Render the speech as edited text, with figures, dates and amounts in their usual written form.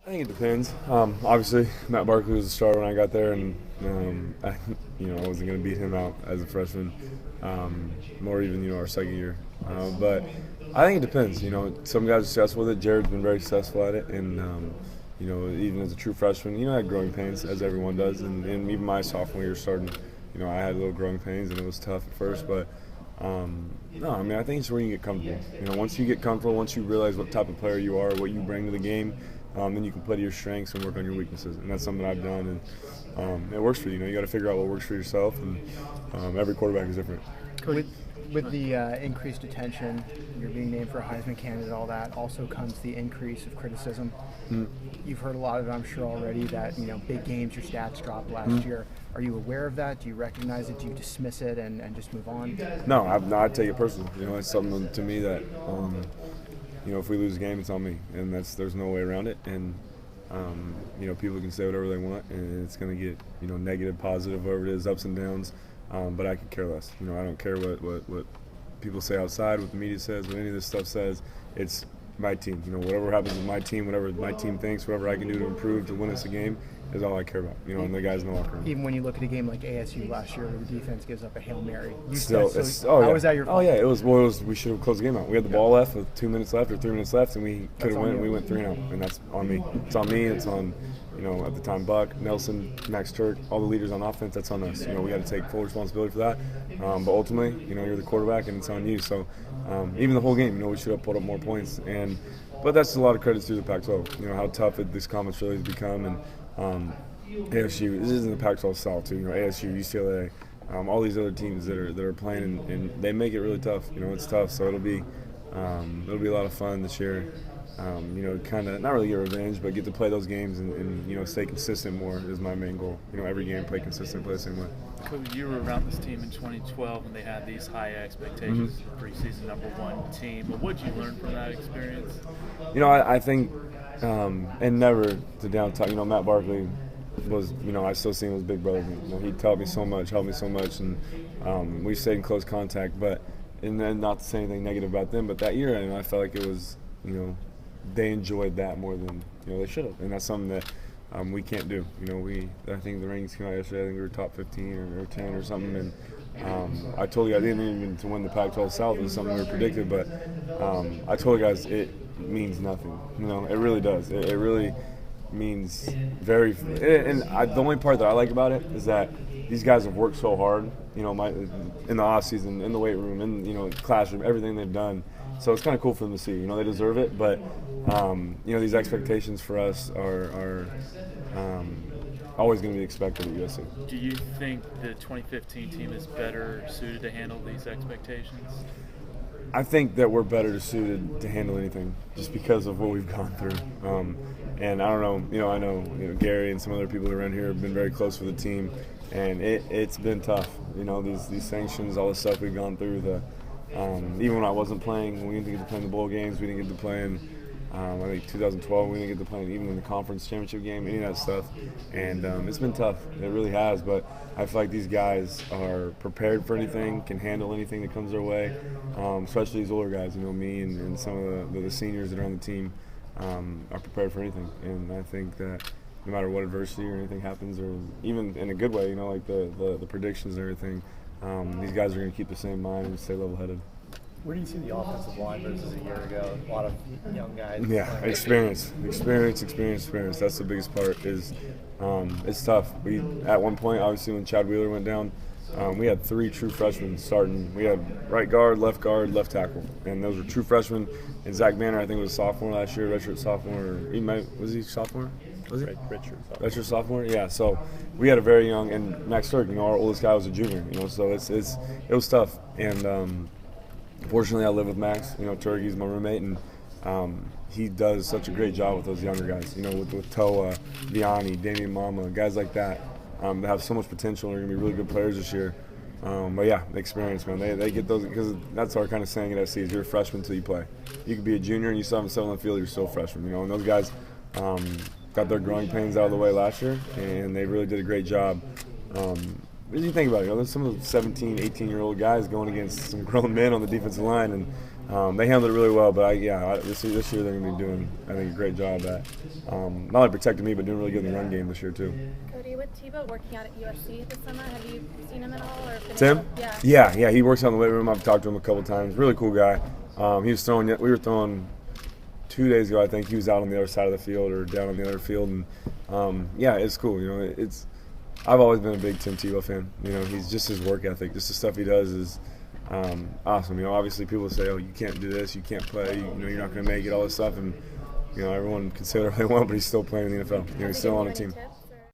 I think it depends. Obviously, Matt Barkley was the starter when I got there, and I wasn't going to beat him out as a freshman, or even our second year. But I think it depends. Some guys are successful with it. Jared's been very successful at it, and even as a true freshman, I had growing pains as everyone does, and even my sophomore year starting, I had little growing pains, and it was tough at first, but. No, I mean, I think it's where you get comfortable. Once you get comfortable, once you realize what type of player you are, what you bring to the game, then you can play to your strengths and work on your weaknesses. And that's something I've done, and it works for you. You got to figure out what works for yourself, and every quarterback is different. With the increased attention, you're being named for a Heisman candidate, all that, also comes the increase of criticism. You've heard a lot of it, I'm sure, already, that, big games, your stats dropped last year. Are you aware of that? Do you recognize it? Do you dismiss it and just move on? No, I take it personally. It's something to me that, if we lose a game, it's on me. And there's no way around it. And, people can say whatever they want, and it's going to get, negative, positive, whatever it is, ups and downs. But I could care less. I don't care what people say outside, what the media says, what any of this stuff says. It's my team. Whatever happens with my team, whatever my team thinks, whatever I can do to improve to win us a game is all I care about. And the guys in the locker room. Even when you look at a game like ASU last year, where the defense gives up a Hail Mary. How was that your fault? Oh yeah, it was. We should have closed the game out. We had the ball left with 2 minutes left or 3 minutes left, and we could have won. We went 3-0, and that's on me. It's on me. It's on. At the time, Buck, Nelson, Max Turk, all the leaders on offense, that's on us. We got to take full responsibility for that. But ultimately, you're the quarterback, and it's on you. So even the whole game, we should have put up more points. But that's a lot of credits to the Pac-12. How tough this conference really has become. And ASU, this isn't the Pac-12 South, too. ASU, UCLA, all these other teams that are playing, and they make it really tough. It's tough. So it'll be a lot of fun this year. Kind of not really get revenge, but get to play those games and stay consistent more is my main goal. Every game, play consistent, play the same way. Cody, you were around this team in 2012 and they had these high expectations for preseason #1 team. But what did you learn from that experience? I think, and never to down talk. Matt Barkley was, I still see him as big brother. He taught me so much, helped me so much, and we stayed in close contact. But and then not to say anything negative about them, but that year, I felt like it was, they enjoyed that more than they should have, and that's something that we can't do. I think the rankings came out yesterday. I think we were top 15 or 10 or something, and I told you I didn't even to win the Pac-12 South. It was something we were predicted, but I told you guys it means nothing. It really does. It really means very. The only part that I like about it is that these guys have worked so hard. In the off season, in the weight room, in classroom, everything they've done. So it's kind of cool for them to see. They deserve it, but these expectations for us are always going to be expected at USC. Do you think the 2015 team is better suited to handle these expectations? I think that we're better suited to handle anything, just because of what we've gone through. And I don't know. I know Gary and some other people around here have been very close with the team, and it's been tough. These sanctions, all the stuff we've gone through. Even when I wasn't playing, we didn't get to play in the bowl games. We didn't get to play in, I think 2012. We didn't get to play even in the conference championship game, any of that stuff. And it's been tough. It really has. But I feel like these guys are prepared for anything, can handle anything that comes their way. Especially these older guys, me and some of the seniors that are on the team are prepared for anything. And I think that no matter what adversity or anything happens, or even in a good way, like the predictions and everything. These guys are going to keep the same mind and stay level-headed. Where do you see the offensive line versus a year ago? A lot of young guys. Yeah, experience. That's the biggest part. It's tough. We at one point, obviously, when Chad Wheeler went down, we had 3 true freshmen starting. We had right guard, left tackle, and those were true freshmen. And Zach Banner, I think, was a sophomore last year, redshirt sophomore. Was he sophomore? Was he? Redshirt sophomore. Yeah. So we had a very young, and Max Turk, our oldest guy was a junior. So it was tough. And fortunately, I live with Max. Turk, he's my roommate, and he does such a great job with those younger guys. With Toa, Vianney, Damian Mama, guys like that that have so much potential and are going to be really good players this year. But yeah, the experience, man. They get those, because that's our kind of saying at SC is you're a freshman until you play. You could be a junior and you still haven't settled on the field, you're still a freshman. And those guys got their growing pains out of the way last year, and they really did a great job. What do you think about it? There's some of the 17, 18-year-old guys going against some grown men on the defensive line, and they handled it really well. But this year they're going to be doing, I think, a great job at not only protecting me, but doing really good in the run game this year too. Cody, with Tebow working out at USC this summer, have you seen him at all? Or Tim? Yeah, he works out in the weight room. I've talked to him a couple times. Really cool guy. He was throwing. We were throwing 2 days ago. I think he was out on the other side of the field or down on the other field, and it's cool. I've always been a big Tim Tebow fan. He's just his work ethic, just the stuff he does is awesome. Obviously people say, "Oh, you can't do this, you can't play, you're not going to make it," all this stuff, and everyone can say whatever they want, but he's still playing in the NFL. He's still on a team.